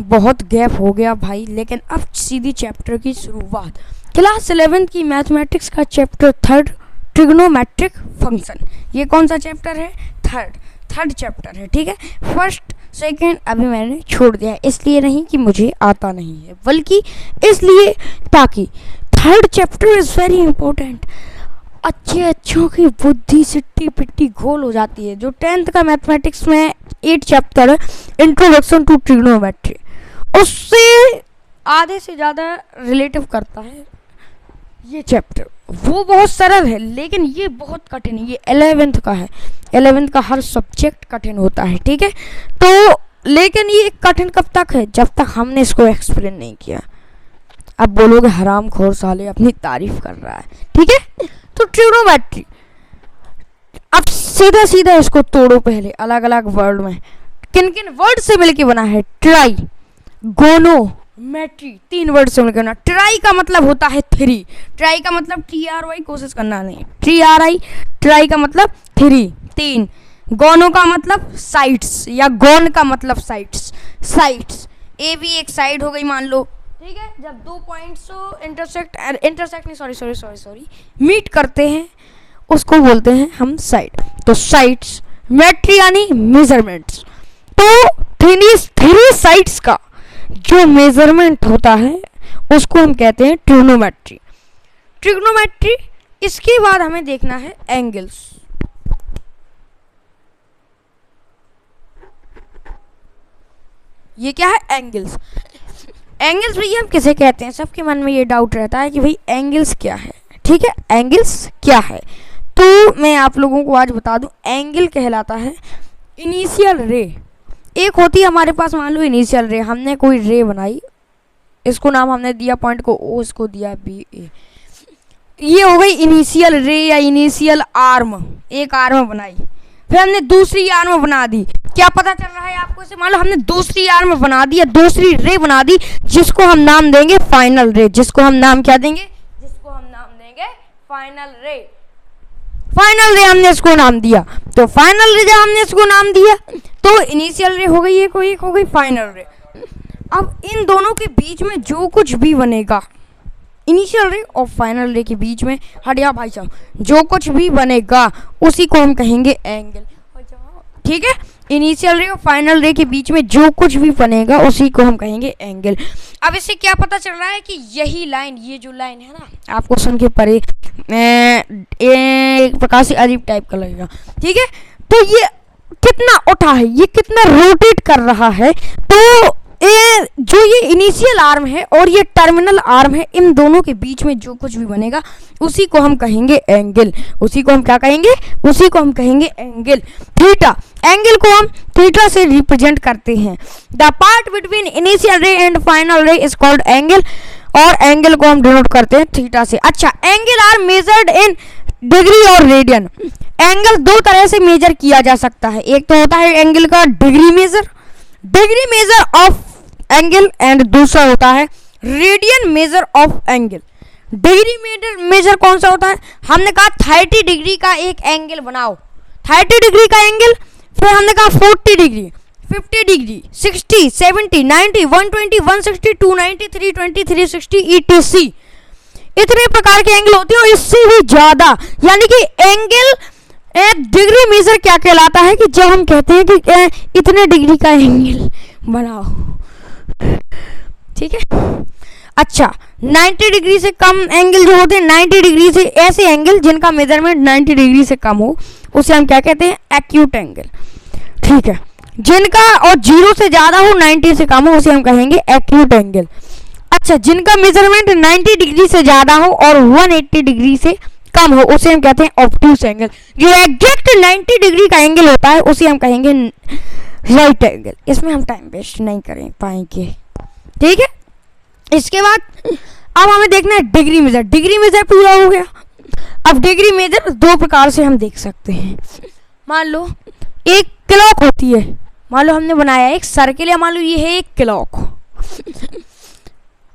बहुत गैप हो गया भाई, लेकिन अब सीधी चैप्टर की शुरुआत। क्लास 11th की मैथमेटिक्स का चैप्टर 3 ट्रिग्नोमेट्रिक फंक्शन। ये कौन सा चैप्टर है? थर्ड चैप्टर है, ठीक है। फर्स्ट सेकंड अभी मैंने छोड़ दिया है, इसलिए नहीं कि मुझे आता नहीं है, बल्कि इसलिए ताकि third chapter is very important. अच्छों की बुद्धि सिट्टी पिट्टी घोल हो जाती है। जो 10th का मैथमेटिक्स में 8 चैप्टर है, इंट्रोडक्शन टू ट्रिग्नोमेट्री, उससे आधे से ज़्यादा रिलेटिव करता है ये चैप्टर। वो बहुत सरल है, लेकिन ये बहुत कठिन है। ये 11th का है, 11th का हर सब्जेक्ट कठिन होता है, ठीक है। तो लेकिन ये कठिन कब तक है? जब तक हमने इसको एक्सप्लेन नहीं किया। अब बोलोगे हरामखोर साले अपनी तारीफ कर रहा है, ठीक है। तो ट्रिग्नोमेट्री, अब सीधा इसको तोड़ो पहले अलग अलग वर्ड में। किन किन वर्ड से मिलके बना है? ट्राई, गोनोमेट्री, 3 वर्ड से मिलकर बना। ट्राई का मतलब होता है 3, ट्राई का मतलब TRY, कोशिश करना नहीं, TRI, ट्राई का मतलब 3। गोनो का मतलब साइड्स, या गोन का मतलब साइड्स। ए भी एक साइड हो गई मान लो, ठीक है। जब 2 पॉइंट्स मीट करते हैं उसको बोलते हैं हम साइड। तो साइड्स, मेट्री यानी मेजरमेंट्स। तो 3 साइड्स का जो मेजरमेंट होता है उसको हम कहते हैं ट्रिग्नोमेट्री। इसके बाद हमें देखना है एंगल्स। ये क्या है? एंगल्स भैया हम किसे कहते हैं? सबके मन में ये डाउट रहता है कि भाई एंगल्स क्या है, ठीक है। एंगल्स क्या है तो मैं आप लोगों को आज बता दूं। एंगल कहलाता है इनिशियल रे। एक होती है हमारे पास, मान लो इनिशियल रे, हमने कोई रे बनाई, इसको नाम हमने दिया पॉइंट को O, इसको दिया BA। ये हो गई इनिशियल रे या इनिशियल आर्म। एक आर्म बनाई, फिर हमने दूसरी आर्म बना दी। क्या पता चल रहा है आपको? इसे मान लो हमने दूसरी आर्म बना दी या दूसरी रे बना दी, जिसको हम नाम देंगे फाइनल रे। जिसको हम नाम क्या देंगे? जिसको हम नाम देंगे फाइनल रे। हमने इसको नाम दिया, तो फाइनल रे जब हमने इसको नाम दिया तो इनिशियल रे हो गई, एक हो गई फाइनल रे। अब इन दोनों के बीच में जो कुछ भी बनेगा, इनिशियल रे और फाइनल रे के बीच में, हटिया भाई साहब, जो कुछ भी बनेगा उसी को हम कहेंगे एंगल, ठीक है। इनिशियल रे और फाइनल रे के बीच में जो कुछ भी बनेगा उसी को हम कहेंगे एंगल। अब इससे क्या पता चल रहा है कि यही लाइन, ये जो लाइन है ना, आपको सुन के परे एक प्रकार से अजीब टाइप का लगेगा, ठीक है। तो ये कितना उठा है, ये कितना रोटेट कर रहा है, तो जो ये इनिशियल आर्म है और ये टर्मिनल आर्म है, इन दोनों के बीच में जो कुछ भी बनेगा उसी को हम कहेंगे एंगल। उसी को हम क्या कहेंगे? उसी को हम कहेंगे एंगल। थीटा, एंगल को हम थीटा से रिप्रेजेंट करते हैं। The part between initial ray and final ray is called angle, और एंगल को हम डिनोट करते हैं थीटा से। अच्छा, angle are measured in degree और रेडियन। एंगल 2 तरह से मेजर किया जा सकता है। एक तो होता है एंगल का degree measure of angle, and दूसरा होता है radian measure of angle. Degree measure कौन सा होता है? हमने कहा 30 डिग्री का एक एंगल बनाओ, 30 डिग्री का एंगल। फिर हमने कहा 40 डिग्री, 50 डिग्री, 60, 70, 90, 120, 160, 290, 320, 360 ETC। इतने प्रकार के एंगल होते हैं और इससे भी ज्यादा। यानी कि एंगल डिग्री मेजर क्या कहलाता है कि जब हम कहते हैं कि इतने डिग्री का एंगल बनाओ, ठीक है। अच्छा, 90 डिग्री से कम एंगल जो होते हैं, 90 डिग्री से ऐसे एंगल जिनका मेजरमेंट 90 डिग्री से कम हो, उसे हम क्या कहते हैं? एक्यूट एंगल, ठीक है। जिनका और 0 से ज्यादा हो, 90 से कम हो, उसे हम कहेंगे एक्यूट एंगल। अच्छा, जिनका मेजरमेंट 90 डिग्री से ज्यादा हो और 180 डिग्री से कम हो, उसे हम कहते हैं ऑब्ट्यूस एंगल। जो एग्जैक्ट 90 डिग्री का एंगल होता है उसे हम कहेंगे राइट एंगल। इसमें हम टाइम वेस्ट नहीं करें पाएंगे, ठीक है। इसके बाद अब हमें देखना है डिग्री मेजर। डिग्री मेजर पूरा हो गया। अब डिग्री मेजर 2 प्रकार से हम देख सकते हैं। मान लो एक क्लॉक होती है, मान लो हमने बनाया एक सर्किल, या मान लो ये है एक क्लॉक।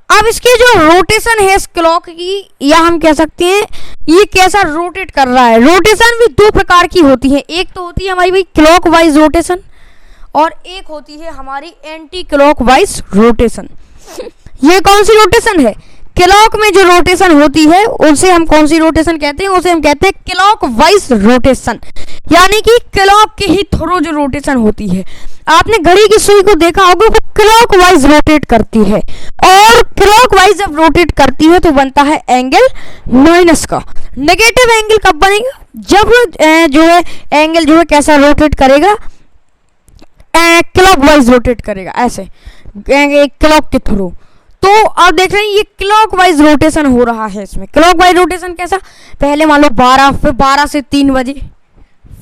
अब इसकी जो रोटेशन है इस क्लॉक की, या हम कह सकते हैं ये कैसा रोटेट कर रहा है। रोटेशन भी 2 प्रकार की होती है। एक तो होती है हमारी भाई क्लॉक वाइज रोटेशन, और एक होती है हमारी एंटी क्लॉकवाइज रोटेशन। ये कौन सी रोटेशन है? क्लॉक में जो रोटेशन होती है उसे हम कौन सी रोटेशन कहते हैं? उसे हम कहते हैं क्लॉकवाइज रोटेशन, यानी कि क्लॉक के ही थ्रू जो रोटेशन होती है। आपने घड़ी की सुई को देखा होगा, वो क्लॉकवाइज रोटेट करती है, और क्लॉकवाइज जब रोटेट करती है तो बनता है एंगल माइनस का। नेगेटिव एंगल कब बनेगा? जब जो है एंगल जो है कैसा रोटेट करेगा? क्लॉकवाइज रोटेट करेगा, ऐसे क्लॉक के थ्रू। तो आप देख रहे हैं ये क्लॉकवाइज रोटेशन हो रहा है इसमें। क्लॉकवाइज रोटेशन कैसा? पहले मान लो 12, फिर 12 से 3 बजे,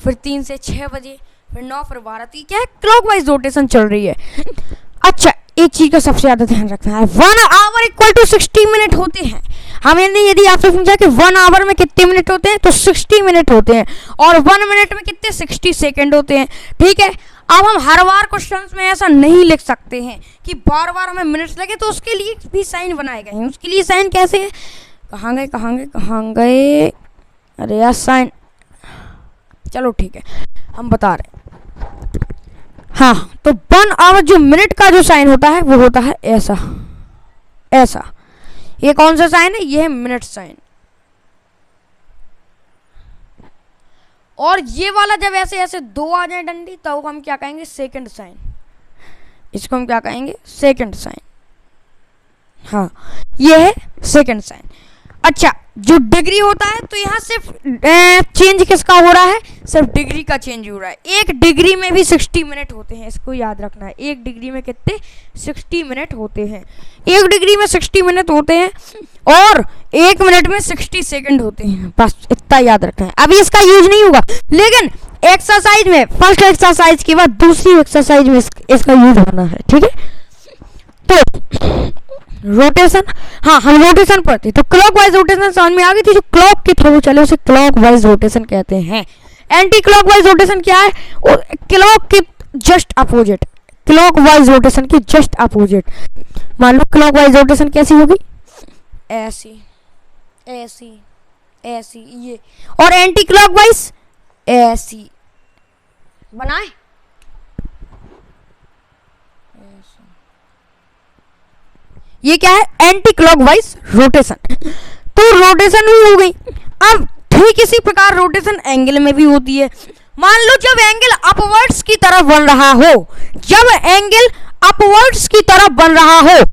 फिर 3 से 6 बजे, फिर 9, फिर 12। तो क्या है? क्लॉकवाइज रोटेशन चल रही है। अच्छा, एक चीज का सबसे ज्यादा ध्यान रखना है, 1 आवर इक्वल टू 60 मिनट होते हैं। हमने यदि आपसे पूछा कि 1 आवर में कितने मिनट होते हैं, तो 60 मिनट होते हैं, और 1 मिनट में कितने? 60 सेकेंड होते हैं। ठीक है, अब हम हर बार क्वेश्चंस में ऐसा नहीं लिख सकते हैं कि बार बार हमें मिनट्स लगे, तो उसके लिए भी साइन बनाए गए हैं। उसके लिए साइन कैसे है? कहाँ गए? अरे यार साइन, चलो ठीक है, हम बता रहे हैं। हाँ, तो 1 आवर जो मिनट का जो साइन होता है वो होता है ऐसा, ऐसा। ये कौन सा साइन है? ये है मिनट साइन। और ये वाला जब ऐसे ऐसे 2 आ जाए डंडी, तब हम क्या कहेंगे? Second sign. इसको हम क्या कहेंगे? Second sign. हाँ, ये है सेकंड साइन। अच्छा, जो डिग्री होता है, तो यहाँ सिर्फ चेंज किसका हो रहा है? सिर्फ डिग्री का चेंज हो रहा है। 1 डिग्री में भी 60 मिनट होते हैं, इसको याद रखना है। 1 डिग्री में कितने? 60 मिनट होते हैं। 1 डिग्री में 60 मिनट होते हैं, और 1 मिनट में 60 सेकंड होते हैं। बस इतना याद रखना है। अभी इसका यूज नहीं होगा, लेकिन एक्सरसाइज में, फर्स्ट एक्सरसाइज के बाद दूसरी एक्सरसाइज में इसका यूज होना है। ठीक है, तो रोटेशन, हाँ हम रोटेशन पढ़ते, तो क्लॉकवाइज रोटेशन समझ में आ गई थी। जो क्लॉक के थ्रू चले उसे क्लॉकवाइज रोटेशन कहते हैं। एंटी क्लॉकवाइज रोटेशन क्या है? क्लॉक के जस्ट अपोजिट, क्लॉकवाइज रोटेशन के जस्ट अपोजिट। मान लो क्लॉकवाइज रोटेशन कैसी होगी? ऐसी, ऐसी, ऐसी, ये। और एंटी क्लॉकवाइज ऐसी। बनाए? ये क्या है? Anti clockwise rotation. तो रोटेशन भी हो गई। अब ठीक इसी प्रकार रोटेशन एंगल में भी होती है। मान लो जब एंगल अपवर्ड्स की तरफ बन रहा हो, जब एंगल अपवर्ड्स की तरफ बन रहा हो,